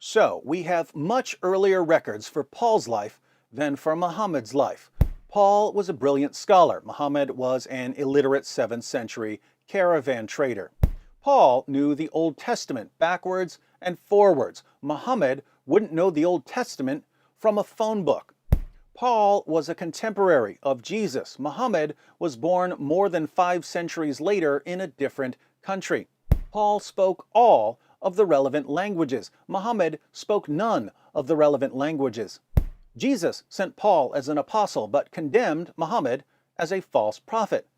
So, we have much earlier records for Paul's life than for Muhammad's life. Paul was a brilliant scholar. Muhammad was an illiterate 7th century caravan trader. Paul knew the Old Testament backwards and forwards. Muhammad wouldn't know the Old Testament from a phone book. Paul was a contemporary of Jesus. Muhammad was born more than 5 centuries later in a different country. Paul spoke all of the relevant languages. Muhammad spoke none of the relevant languages. Jesus sent Paul as an apostle, but condemned Muhammad as a false prophet.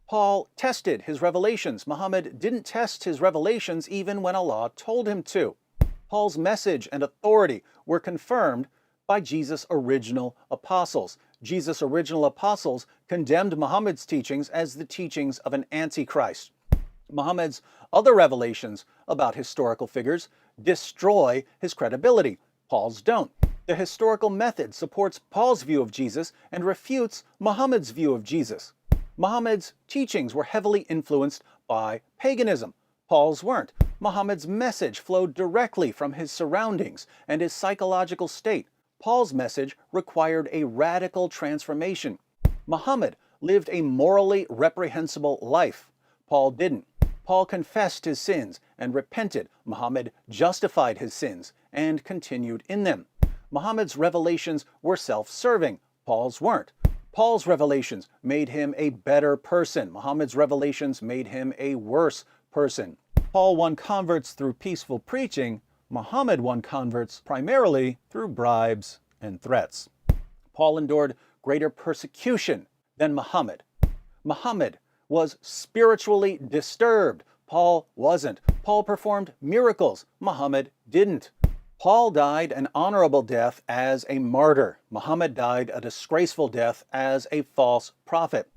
Paul tested his revelations. Muhammad didn't test his revelations even when Allah told him to. Paul's message and authority were confirmed by Jesus' original apostles. Jesus' original apostles condemned Muhammad's teachings as the teachings of an antichrist. Muhammad's other revelations about historical figures destroy his credibility. Paul's don't. The historical method supports Paul's view of Jesus and refutes Muhammad's view of Jesus. Muhammad's teachings were heavily influenced by paganism. Paul's weren't. Muhammad's message flowed directly from his surroundings and his psychological state. Paul's message required a radical transformation. Muhammad lived a morally reprehensible life. Paul didn't. Paul confessed his sins and repented. Muhammad justified his sins and continued in them. Muhammad's revelations were self-serving. Paul's weren't. Paul's revelations made him a better person. Muhammad's revelations made him a worse person. Paul won converts through peaceful preaching. Muhammad won converts primarily through bribes and threats. Paul endured greater persecution than Muhammad. Muhammad was spiritually disturbed. Paul wasn't. Paul performed miracles. Muhammad didn't. Paul died an honorable death as a martyr. Muhammad died a disgraceful death as a false prophet.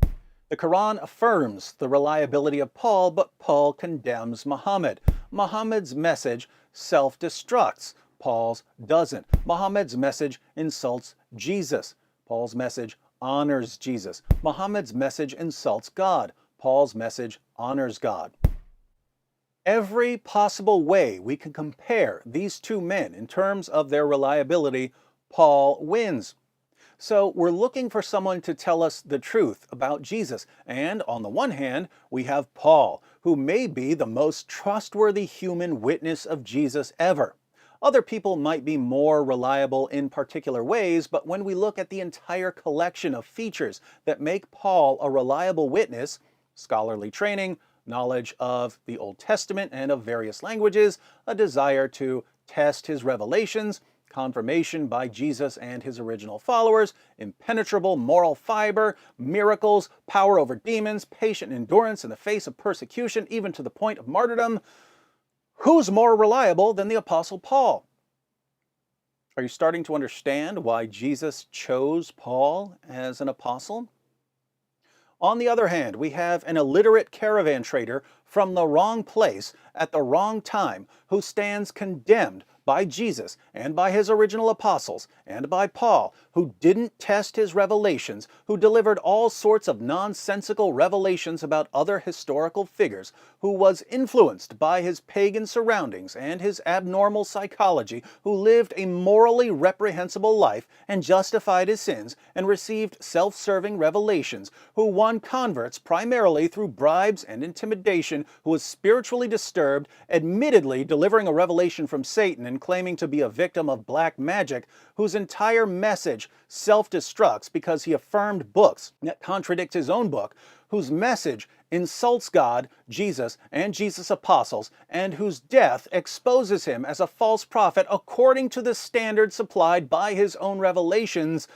The Quran affirms the reliability of Paul, but Paul condemns Muhammad. Muhammad's message self-destructs. Paul's doesn't. Muhammad's message insults Jesus. Paul's message honors Jesus. Muhammad's message insults God. Paul's message honors God. Every possible way we can compare these two men in terms of their reliability, Paul wins. So we're looking for someone to tell us the truth about Jesus. And on the one hand, we have Paul, who may be the most trustworthy human witness of Jesus ever. Other people might be more reliable in particular ways, but when we look at the entire collection of features that make Paul a reliable witness, scholarly training, knowledge of the Old Testament and of various languages, a desire to test his revelations, confirmation by Jesus and his original followers, impenetrable moral fiber, miracles, power over demons, patient endurance in the face of persecution, even to the point of martyrdom. Who's more reliable than the Apostle Paul? Are you starting to understand why Jesus chose Paul as an apostle? On the other hand, we have an illiterate caravan trader from the wrong place at the wrong time who stands condemned by Jesus and by his original apostles and by Paul, who didn't test his revelations, who delivered all sorts of nonsensical revelations about other historical figures, who was influenced by his pagan surroundings and his abnormal psychology, who lived a morally reprehensible life and justified his sins and received self-serving revelations, who won converts primarily through bribes and intimidation, who was spiritually disturbed, admittedly delivering a revelation from Satan and claiming to be a victim of black magic, whose entire message self-destructs because he affirmed books that contradict his own book, whose message insults God, Jesus, and Jesus' apostles, and whose death exposes him as a false prophet according to the standard supplied by his own revelations.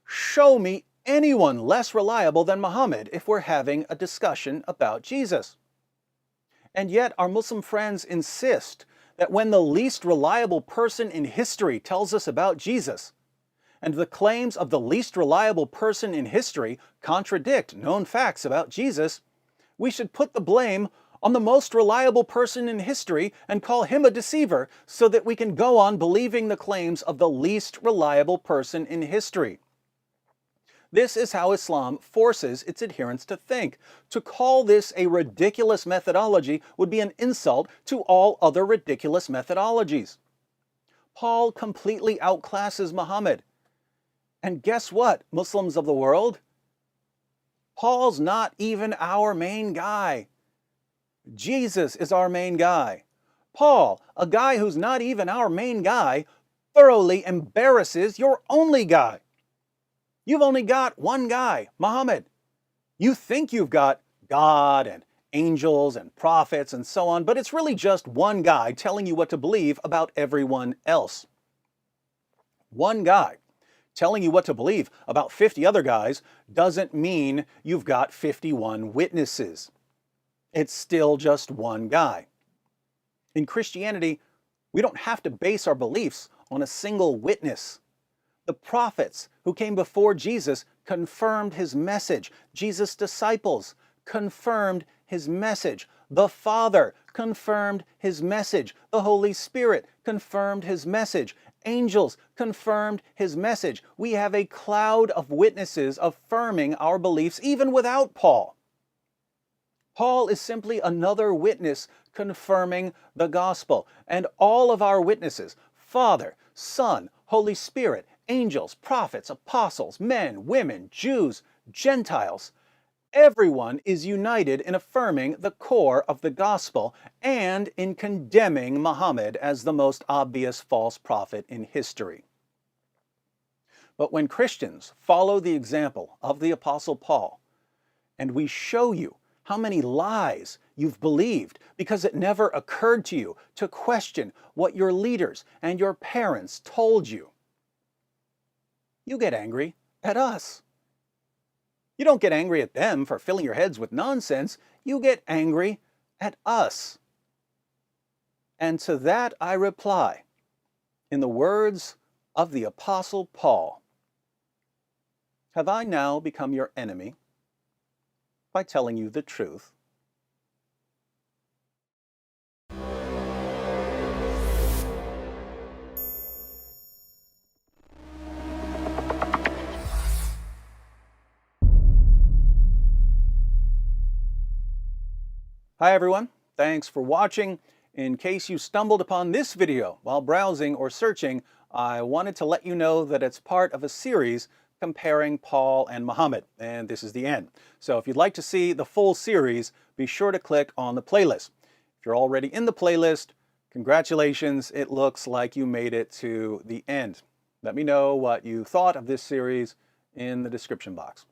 Show me anyone less reliable than Muhammad if we're having a discussion about Jesus. And yet our Muslim friends insist that when the least reliable person in history tells us about Jesus, and the claims of the least reliable person in history contradict known facts about Jesus, we should put the blame on the most reliable person in history and call him a deceiver so that we can go on believing the claims of the least reliable person in history. This is how Islam forces its adherents to think. To call this a ridiculous methodology would be an insult to all other ridiculous methodologies. Paul completely outclasses Muhammad. And guess what, Muslims of the world? Paul's not even our main guy. Jesus is our main guy. Paul, a guy who's not even our main guy, thoroughly embarrasses your only guy. You've only got one guy, Muhammad. You think you've got God and angels and prophets and so on, but it's really just one guy telling you what to believe about everyone else. One guy telling you what to believe about 50 other guys doesn't mean you've got 51 witnesses. It's still just one guy. In Christianity, we don't have to base our beliefs on a single witness. The prophets who came before Jesus confirmed his message. Jesus' disciples confirmed his message. The Father confirmed his message. The Holy Spirit confirmed his message. Angels confirmed his message. We have a cloud of witnesses affirming our beliefs even without Paul. Paul is simply another witness confirming the gospel. And all of our witnesses, Father, Son, Holy Spirit, angels, prophets, apostles, men, women, Jews, Gentiles, everyone is united in affirming the core of the gospel and in condemning Muhammad as the most obvious false prophet in history. But when Christians follow the example of the Apostle Paul, and we show you how many lies you've believed because it never occurred to you to question what your leaders and your parents told you, you get angry at us. You don't get angry at them for filling your heads with nonsense. You get angry at us. And to that I reply, in the words of the Apostle Paul, have I now become your enemy by telling you the truth? Hi everyone, thanks for watching. In case you stumbled upon this video while browsing or searching, I wanted to let you know that it's part of a series comparing Paul and Muhammad, and this is the end. So if you'd like to see the full series, be sure to click on the playlist. If you're already in the playlist, congratulations, it looks like you made it to the end. Let me know what you thought of this series in the description box.